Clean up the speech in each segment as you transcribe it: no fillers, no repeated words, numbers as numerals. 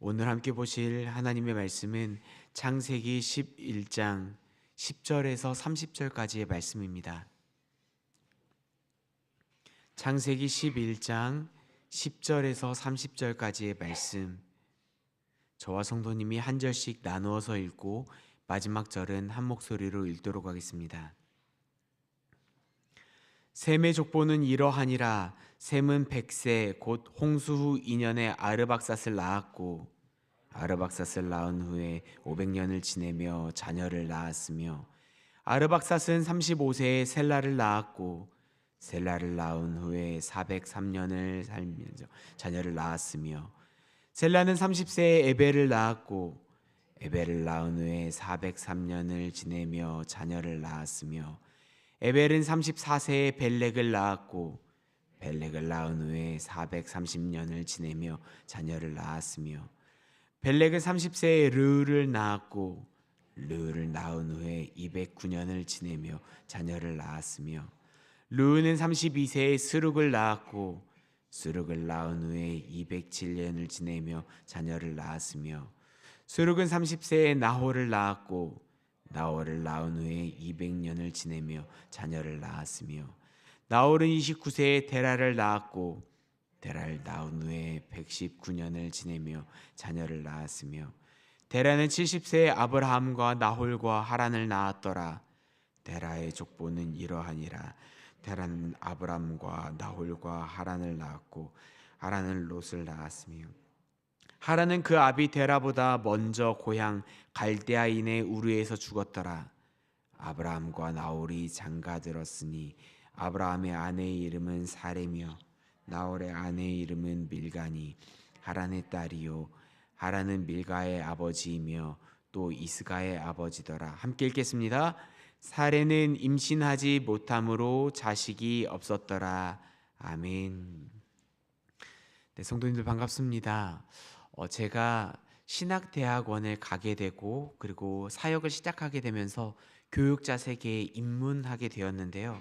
오늘 함께 보실 하나님의 말씀은 창세기 11장 10절에서 30절까지의 말씀입니다. 창세기 11장 10절에서 30절까지의 말씀, 저와 성도님이 한 절씩 나누어서 읽고 마지막 절은 한 목소리로 읽도록 하겠습니다. 셈의 족보는 이러하니라. 셈은 100세 곧 홍수 후 2년에 아르박삿을 낳았고 아르박삿을 낳은 후에 500년을 지내며 자녀를 낳았으며 아르박삿은 35세에 셀라를 낳았고 셀라를 낳은 후에 403년을 살면서 자녀를 낳았으며 셀라는 30세에 에벨을 낳았고 에벨을 낳은 후에 403년을 지내며 자녀를 낳았으며 에벨은 34세에 벨렉을 낳았고 벨렉을 낳은 후에 430년을 지내며 자녀를 낳았으며 벨렉은 30세에 르을 낳았고 르를 낳은 후에 209년을 지내며 자녀를 낳았으며 르는 32세에 스룩을 낳았고 스룩을 낳은 후에 207년을 지내며 자녀를 낳았으며 스룩은 30세에 나홀을 낳았고 나홀을 낳은 후에 200년을 지내며 자녀를 낳았으며 나홀은 29세에 데라를 낳았고 데라를 낳은 후에 119년을 지내며 자녀를 낳았으며 데라는 70세에 아브라함과 나홀과 하란을 낳았더라. 데라의 족보는 이러하니라. 데라는 아브라함과 나홀과 하란을 낳았고 하란은 롯을 낳았으며 하란은 그 아비 데라보다 먼저 고향 갈대아인의 우르에서 죽었더라. 아브라함과 나홀이 장가들었으니 아브라함의 아내의 이름은 사레며 나홀의 아내의 이름은 밀가니 하란의 딸이요 하란은 밀가의 아버지이며 또 이스가의 아버지더라. 함께 읽겠습니다. 사레는 임신하지 못함으로 자식이 없었더라. 아멘. 네, 성도님들 반갑습니다. 제가 신학대학원을 가게 되고 그리고 사역을 시작하게 되면서 교육자 세계에 입문하게 되었는데요.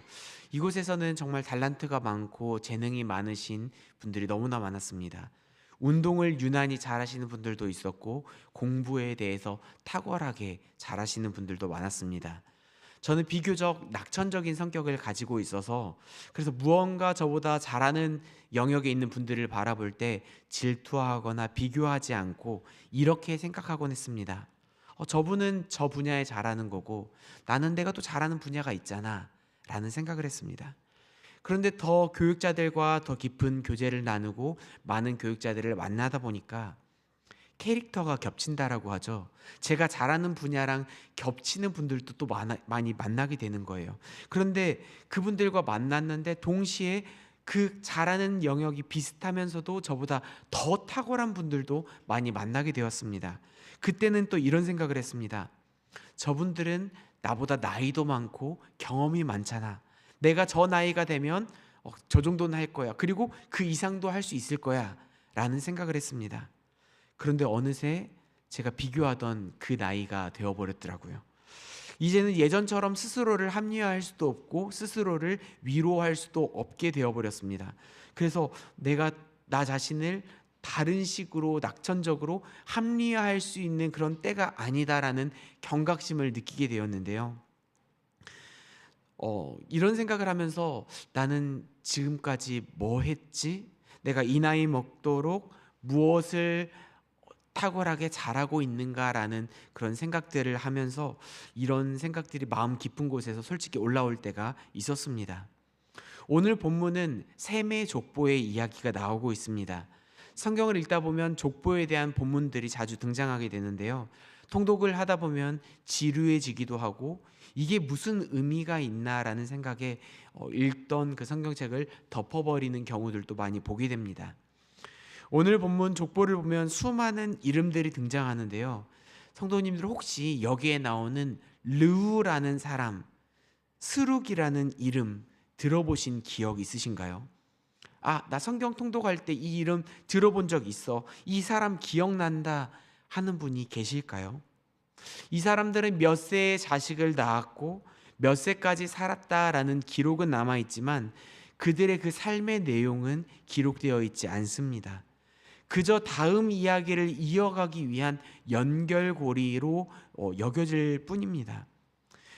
이곳에서는 정말 달란트가 많고 재능이 많으신 분들이 너무나 많았습니다. 운동을 유난히 잘하시는 분들도 있었고 공부에 대해서 탁월하게 잘하시는 분들도 많았습니다. 저는 비교적 낙천적인 성격을 가지고 있어서 그래서 무언가 저보다 잘하는 영역에 있는 분들을 바라볼 때 질투하거나 비교하지 않고 이렇게 생각하곤 했습니다. 저분은 저 분야에 잘하는 거고 나는 내가 또 잘하는 분야가 있잖아 라는 생각을 했습니다. 그런데 더 교육자들과 더 깊은 교제를 나누고 많은 교육자들을 만나다 보니까 캐릭터가 겹친다라고 하죠. 제가 잘하는 분야랑 겹치는 분들도 또 많이 만나게 되는 거예요. 그런데 그분들과 만났는데 동시에 그 잘하는 영역이 비슷하면서도 저보다 더 탁월한 분들도 많이 만나게 되었습니다. 그때는 또 이런 생각을 했습니다. 저분들은 나보다 나이도 많고 경험이 많잖아. 내가 저 나이가 되면 저 정도는 할 거야. 그리고 그 이상도 할 수 있을 거야 라는 생각을 했습니다. 그런데 어느새 제가 비교하던 그 나이가 되어버렸더라고요. 이제는 예전처럼 스스로를 합리화할 수도 없고 스스로를 위로할 수도 없게 되어버렸습니다. 그래서 내가 나 자신을 다른 식으로 낙천적으로 합리화할 수 있는 그런 때가 아니다라는 경각심을 느끼게 되었는데요. 이런 생각을 하면서 나는 지금까지 뭐 했지? 내가 이 나이 먹도록 무엇을 탁월하게 잘하고 있는가라는 그런 생각들을 하면서 이런 생각들이 마음 깊은 곳에서 솔직히 올라올 때가 있었습니다. 오늘 본문은 셈의 족보의 이야기가 나오고 있습니다. 성경을 읽다 보면 족보에 대한 본문들이 자주 등장하게 되는데요. 통독을 하다 보면 지루해지기도 하고 이게 무슨 의미가 있나라는 생각에 읽던 그 성경책을 덮어버리는 경우들도 많이 보게 됩니다. 오늘 본문 족보를 보면 수많은 이름들이 등장하는데요. 성도님들 혹시 여기에 나오는 르우라는 사람, 스룩이라는 이름 들어보신 기억 있으신가요? 나 성경 통독할 때 이 이름 들어본 적 있어. 이 사람 기억난다 하는 분이 계실까요? 이 사람들은 몇 세의 자식을 낳았고 몇 세까지 살았다라는 기록은 남아있지만 그들의 그 삶의 내용은 기록되어 있지 않습니다. 그저 다음 이야기를 이어가기 위한 연결고리로 여겨질 뿐입니다.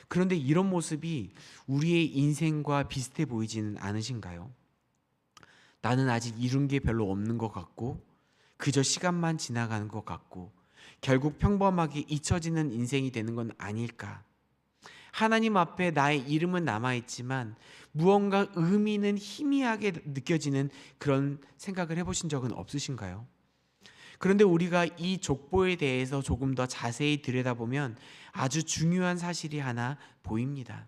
그런데 이런 모습이 우리의 인생과 비슷해 보이지는 않으신가요? 나는 아직 이룬 게 별로 없는 것 같고, 그저 시간만 지나가는 것 같고, 결국 평범하게 잊혀지는 인생이 되는 건 아닐까? 하나님 앞에 나의 이름은 남아있지만 무언가 의미는 희미하게 느껴지는 그런 생각을 해보신 적은 없으신가요? 그런데 우리가 이 족보에 대해서 조금 더 자세히 들여다보면 아주 중요한 사실이 하나 보입니다.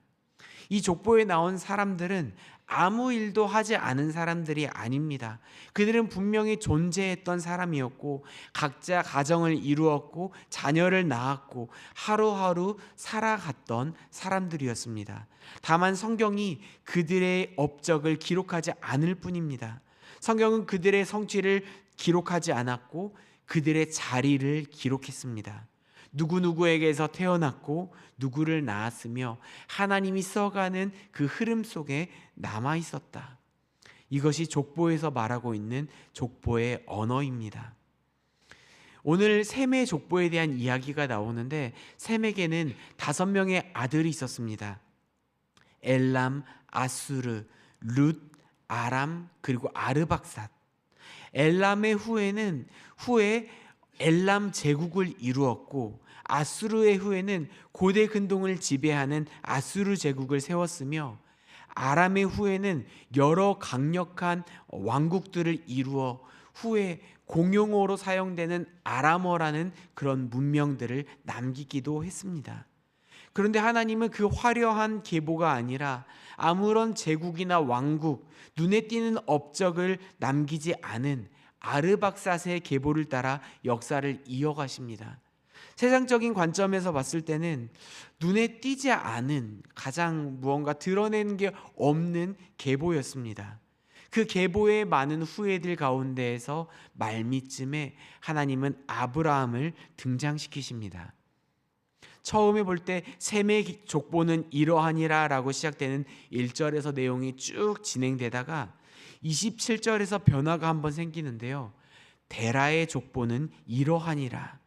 이 족보에 나온 사람들은 아무 일도 하지 않은 사람들이 아닙니다. 그들은 분명히 존재했던 사람이었고, 각자 가정을 이루었고, 자녀를 낳았고, 하루하루 살아갔던 사람들이었습니다. 다만 성경이 그들의 업적을 기록하지 않을 뿐입니다. 성경은 그들의 성취를 기록하지 않았고, 그들의 자리를 기록했습니다. 누구누구에게서 태어났고 누구를 낳았으며 하나님이 써가는 그 흐름 속에 남아 있었다. 이것이 족보에서 말하고 있는 족보의 언어입니다. 오늘 셈의 족보에 대한 이야기가 나오는데, 셈에게는 5명의 아들이 있었습니다. 엘람, 아수르, 룻, 아람, 그리고 아르박삿. 엘람의 후에 엘람 제국을 이루었고, 아수르의 후에는 고대 근동을 지배하는 아수르 제국을 세웠으며, 아람의 후에는 여러 강력한 왕국들을 이루어 후에 공용어로 사용되는 아람어라는 그런 문명들을 남기기도 했습니다. 그런데 하나님은 그 화려한 계보가 아니라 아무런 제국이나 왕국, 눈에 띄는 업적을 남기지 않은 아르박삿의 계보를 따라 역사를 이어가십니다. 세상적인 관점에서 봤을 때는 눈에 띄지 않은, 가장 무언가 드러내는 게 없는 계보였습니다. 그 계보의 많은 후예들 가운데에서 말미쯤에 하나님은 아브라함을 등장시키십니다. 처음에 볼 때 셈의 족보는 이러하니라 라고 시작되는 1절에서 내용이 쭉 진행되다가 27절에서 변화가 한번 생기는데요. 데라의 족보는 이러하니라.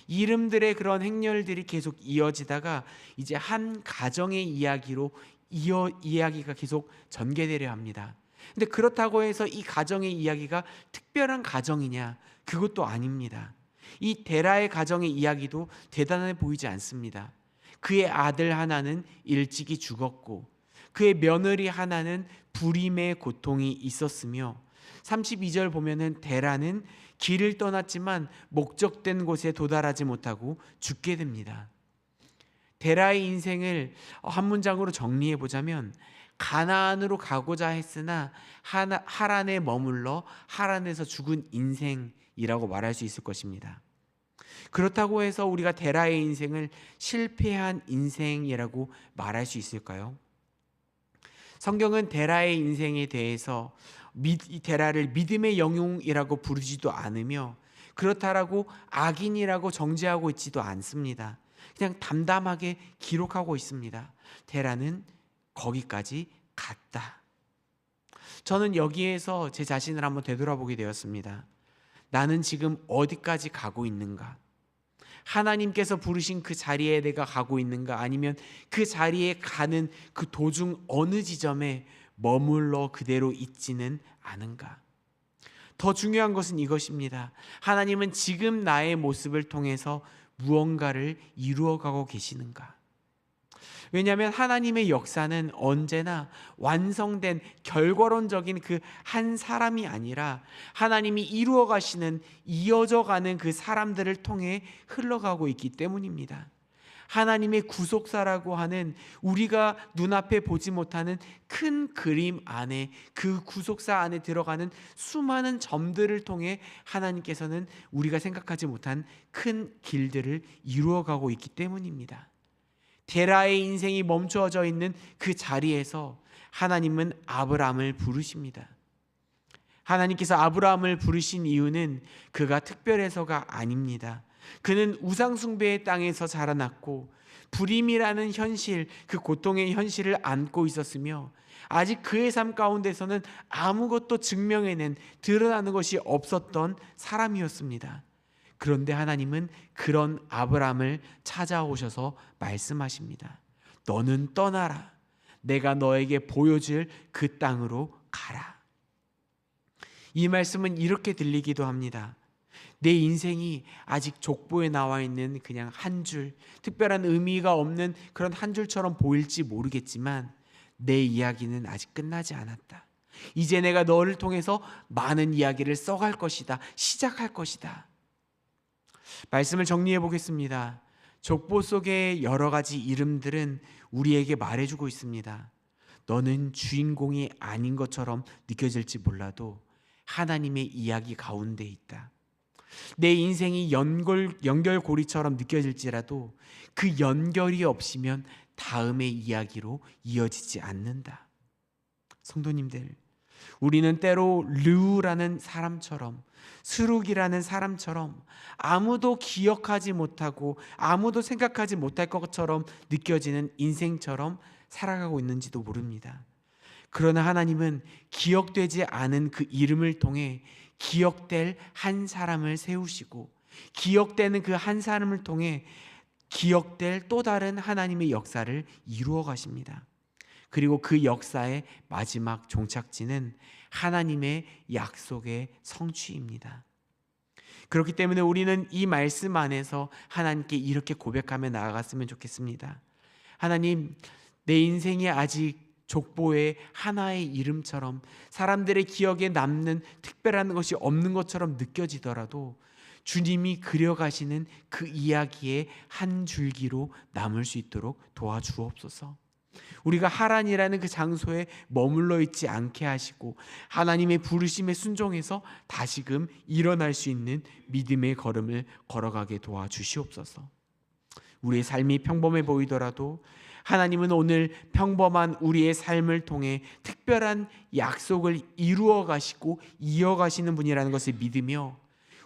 이름들의 그런 행렬들이 계속 이어지다가 이제 한 가정의 이야기로 이야기가 계속 전개되려 합니다. 근데 그렇다고 해서 이 가정의 이야기가 특별한 가정이냐? 그것도 아닙니다. 이 데라의 가정의 이야기도 대단해 보이지 않습니다. 그의 아들 하나는 일찍이 죽었고, 그의 며느리 하나는 불임의 고통이 있었으며, 32절 보면은 데라는 길을 떠났지만 목적된 곳에 도달하지 못하고 죽게 됩니다. 데라의 인생을 한 문장으로 정리해 보자면, 가나안으로 가고자 했으나 하란에 머물러 하란에서 죽은 인생이라고 말할 수 있을 것입니다. 그렇다고 해서 우리가 데라의 인생을 실패한 인생이라고 말할 수 있을까요? 성경은 데라의 인생에 대해서 데라를 믿음의 영웅이라고 부르지도 않으며, 그렇다라고 악인이라고 정죄하고 있지도 않습니다. 그냥 담담하게 기록하고 있습니다. 데라는 거기까지 갔다. 저는 여기에서 제 자신을 한번 되돌아보게 되었습니다. 나는 지금 어디까지 가고 있는가? 하나님께서 부르신 그 자리에 내가 가고 있는가? 아니면 그 자리에 가는 그 도중 어느 지점에 머물러 그대로 있지는 않은가? 더 중요한 것은 이것입니다. 하나님은 지금 나의 모습을 통해서 무언가를 이루어가고 계시는가? 왜냐하면 하나님의 역사는 언제나 완성된 결과론적인 그 한 사람이 아니라 하나님이 이루어 가시는, 이어져 가는 그 사람들을 통해 흘러가고 있기 때문입니다. 하나님의 구속사라고 하는 우리가 눈앞에 보지 못하는 큰 그림 안에, 그 구속사 안에 들어가는 수많은 점들을 통해 하나님께서는 우리가 생각하지 못한 큰 길들을 이루어가고 있기 때문입니다. 데라의 인생이 멈추어져 있는 그 자리에서 하나님은 아브라함을 부르십니다. 하나님께서 아브라함을 부르신 이유는 그가 특별해서가 아닙니다. 그는 우상숭배의 땅에서 자라났고 불임이라는 현실, 그 고통의 현실을 안고 있었으며 아직 그의 삶 가운데서는 아무것도 증명해낸, 드러나는 것이 없었던 사람이었습니다. 그런데 하나님은 그런 아브라함을 찾아오셔서 말씀하십니다. 너는 떠나라. 내가 너에게 보여줄 그 땅으로 가라. 이 말씀은 이렇게 들리기도 합니다. 내 인생이 아직 족보에 나와 있는 그냥 한 줄, 특별한 의미가 없는 그런 한 줄처럼 보일지 모르겠지만 내 이야기는 아직 끝나지 않았다. 이제 내가 너를 통해서 많은 이야기를 써갈 것이다. 시작할 것이다. 말씀을 정리해 보겠습니다. 족보 속의 여러 가지 이름들은 우리에게 말해주고 있습니다. 너는 주인공이 아닌 것처럼 느껴질지 몰라도 하나님의 이야기 가운데 있다. 내 인생이 연결고리처럼 느껴질지라도 그 연결이 없으면 다음의 이야기로 이어지지 않는다. 성도님들, 우리는 때로 르우라는 사람처럼, 스룩이라는 사람처럼 아무도 기억하지 못하고 아무도 생각하지 못할 것처럼 느껴지는 인생처럼 살아가고 있는지도 모릅니다. 그러나 하나님은 기억되지 않은 그 이름을 통해 기억될 한 사람을 세우시고, 기억되는 그 한 사람을 통해 기억될 또 다른 하나님의 역사를 이루어 가십니다. 그리고 그 역사의 마지막 종착지는 하나님의 약속의 성취입니다. 그렇기 때문에 우리는 이 말씀 안에서 하나님께 이렇게 고백하며 나아갔으면 좋겠습니다. 하나님, 내 인생이 아직 족보의 하나의 이름처럼 사람들의 기억에 남는 특별한 것이 없는 것처럼 느껴지더라도 주님이 그려가시는 그 이야기의 한 줄기로 남을 수 있도록 도와주옵소서. 우리가 하란이라는 그 장소에 머물러 있지 않게 하시고 하나님의 부르심에 순종해서 다시금 일어날 수 있는 믿음의 걸음을 걸어가게 도와주시옵소서. 우리의 삶이 평범해 보이더라도 하나님은 오늘 평범한 우리의 삶을 통해 특별한 약속을 이루어 가시고 이어가시는 분이라는 것을 믿으며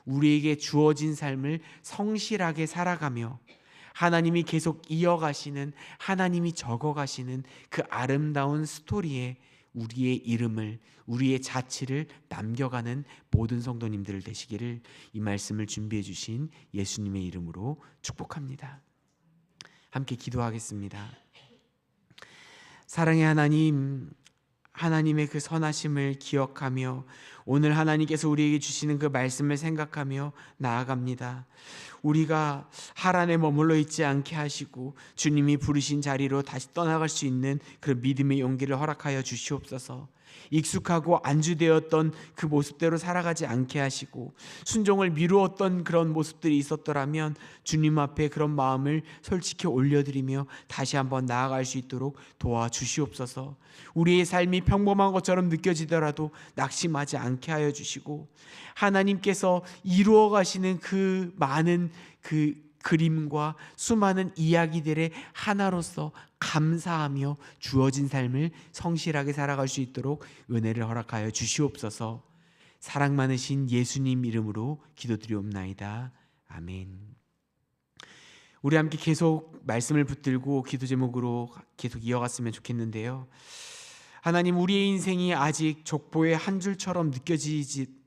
우리에게 주어진 삶을 성실하게 살아가며 하나님이 계속 이어가시는, 하나님이 적어가시는 그 아름다운 스토리에 우리의 이름을, 우리의 자취를 남겨가는 모든 성도님들 되시기를 이 말씀을 준비해 주신 예수님의 이름으로 축복합니다. 함께 기도하겠습니다. 사랑의 하나님, 하나님의 그 선하심을 기억하며 오늘 하나님께서 우리에게 주시는 그 말씀을 생각하며 나아갑니다. 우리가 하란에 머물러 있지 않게 하시고 주님이 부르신 자리로 다시 떠나갈 수 있는 그런 믿음의 용기를 허락하여 주시옵소서. 익숙하고 안주되었던 그 모습대로 살아가지 않게 하시고 순종을 미루었던 그런 모습들이 있었더라면 주님 앞에 그런 마음을 솔직히 올려드리며 다시 한번 나아갈 수 있도록 도와주시옵소서. 우리의 삶이 평범한 것처럼 느껴지더라도 낙심하지 않게 하여 주시고 하나님께서 이루어 가시는 그 많은 그 그림과 수많은 이야기들의 하나로서 감사하며 주어진 삶을 성실하게 살아갈 수 있도록 은혜를 허락하여 주시옵소서. 사랑 많으신 예수님 이름으로 기도드리옵나이다. 아멘. 우리 함께 계속 말씀을 붙들고 기도 제목으로 계속 이어갔으면 좋겠는데요. 하나님, 우리의 인생이 아직 족보의 한 줄처럼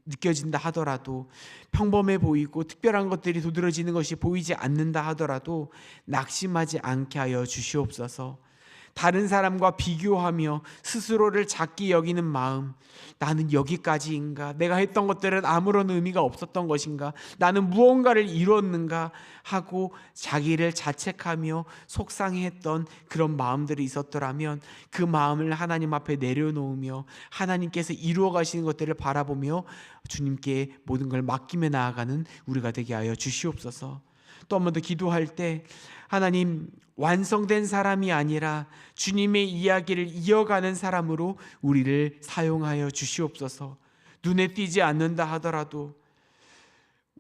느껴진다 하더라도, 평범해 보이고 특별한 것들이 도드라지는 것이 보이지 않는다 하더라도 낙심하지 않게 하여 주시옵소서. 다른 사람과 비교하며 스스로를 작게 여기는 마음, 나는 여기까지인가? 내가 했던 것들은 아무런 의미가 없었던 것인가? 나는 무언가를 이뤘는가? 하고 자기를 자책하며 속상해했던 그런 마음들이 있었더라면 그 마음을 하나님 앞에 내려놓으며 하나님께서 이루어 가시는 것들을 바라보며 주님께 모든 걸 맡기며 나아가는 우리가 되게 하여 주시옵소서. 또 한 번 더 기도할 때 하나님, 완성된 사람이 아니라 주님의 이야기를 이어가는 사람으로 우리를 사용하여 주시옵소서. 눈에 띄지 않는다 하더라도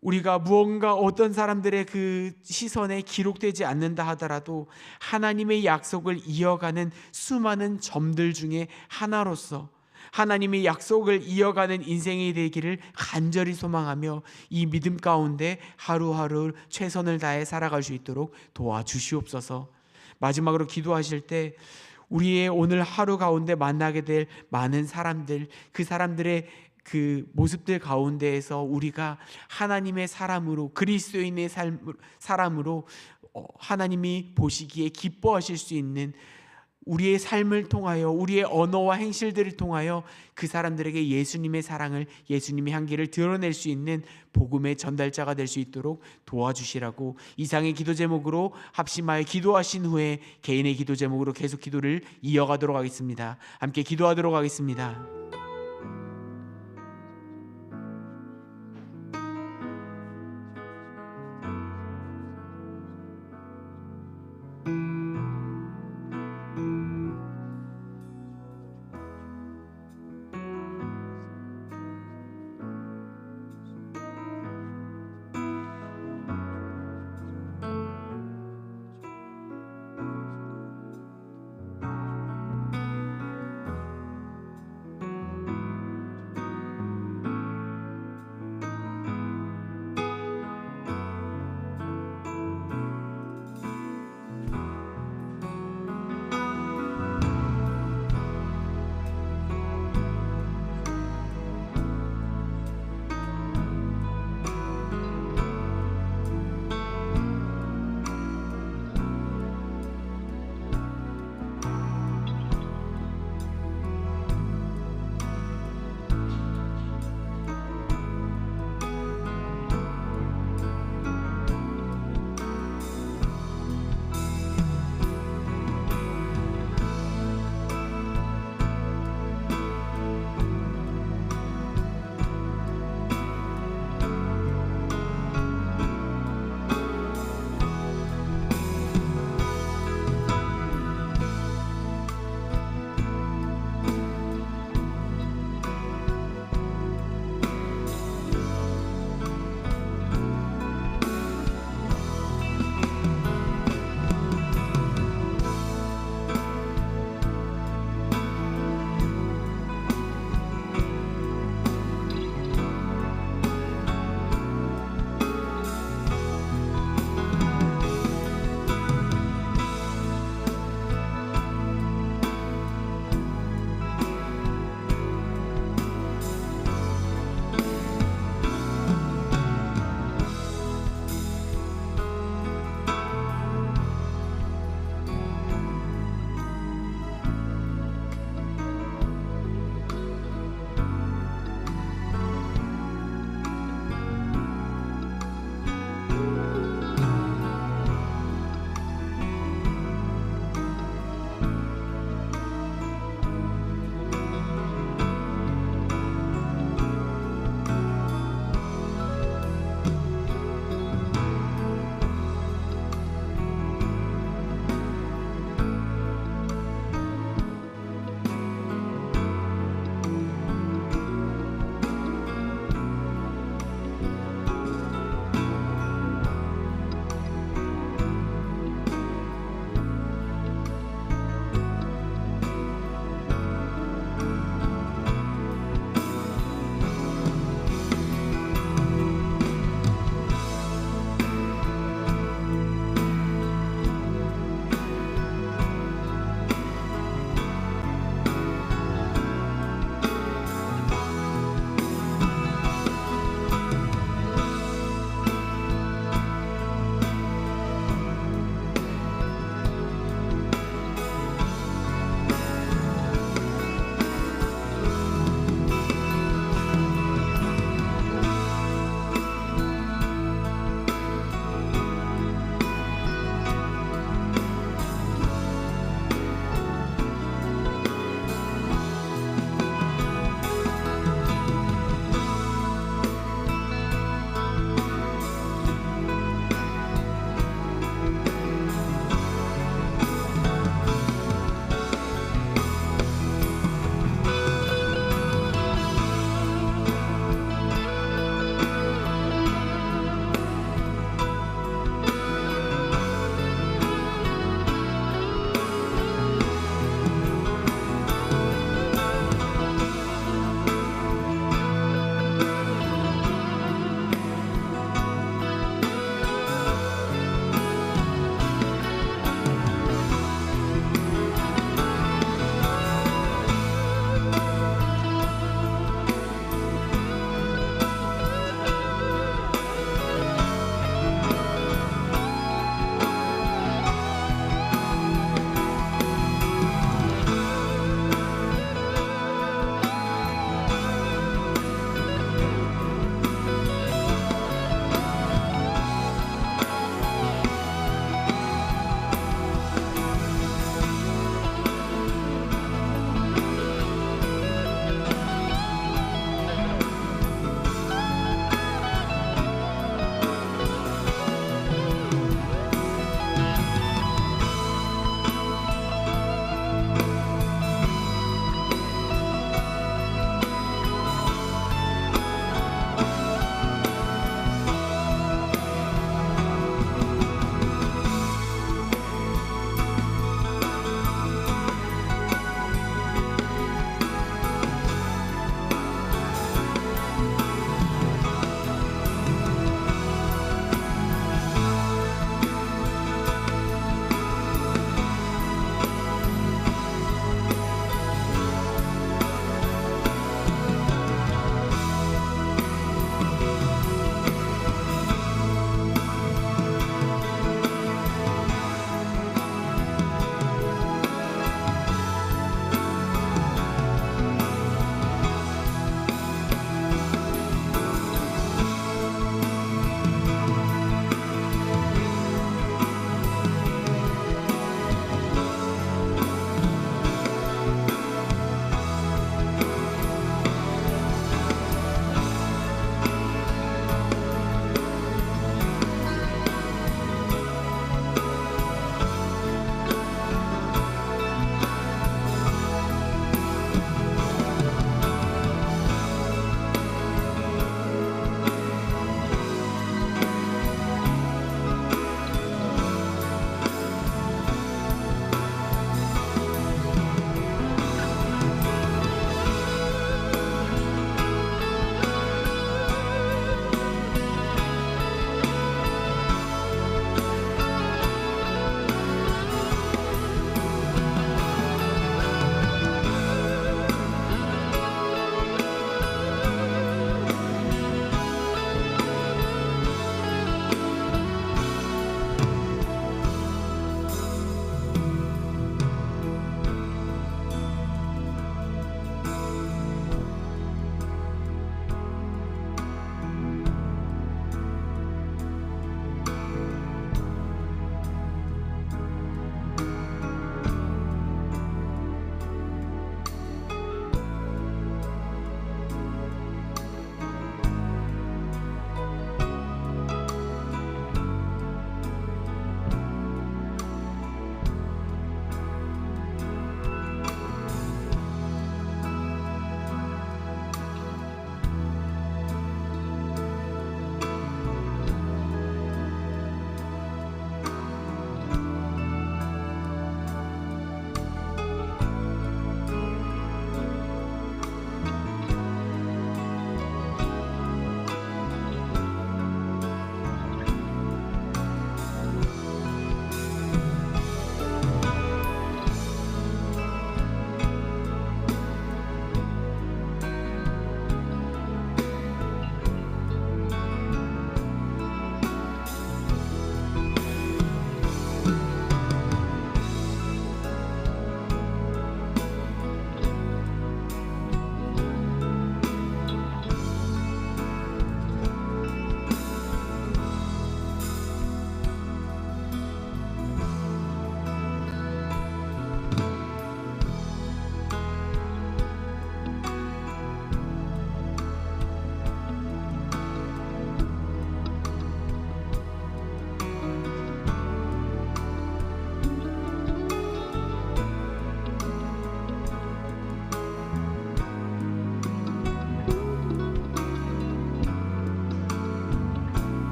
우리가 무언가 어떤 사람들의 그 시선에 기록되지 않는다 하더라도 하나님의 약속을 이어가는 수많은 점들 중에 하나로서 하나님의 약속을 이어가는 인생이 되기를 간절히 소망하며 이 믿음 가운데 하루하루 최선을 다해 살아갈 수 있도록 도와주시옵소서. 마지막으로 기도하실 때 우리의 오늘 하루 가운데 만나게 될 많은 사람들, 그 사람들의 그 모습들 가운데에서 우리가 하나님의 사람으로, 그리스도인의 사람으로 하나님이 보시기에 기뻐하실 수 있는 우리의 삶을 통하여, 우리의 언어와 행실들을 통하여 그 사람들에게 예수님의 사랑을, 예수님의 향기를 드러낼 수 있는 복음의 전달자가 될 수 있도록 도와주시라고, 이상의 기도 제목으로 합심하여 기도하신 후에 개인의 기도 제목으로 계속 기도를 이어가도록 하겠습니다. 함께 기도하도록 하겠습니다.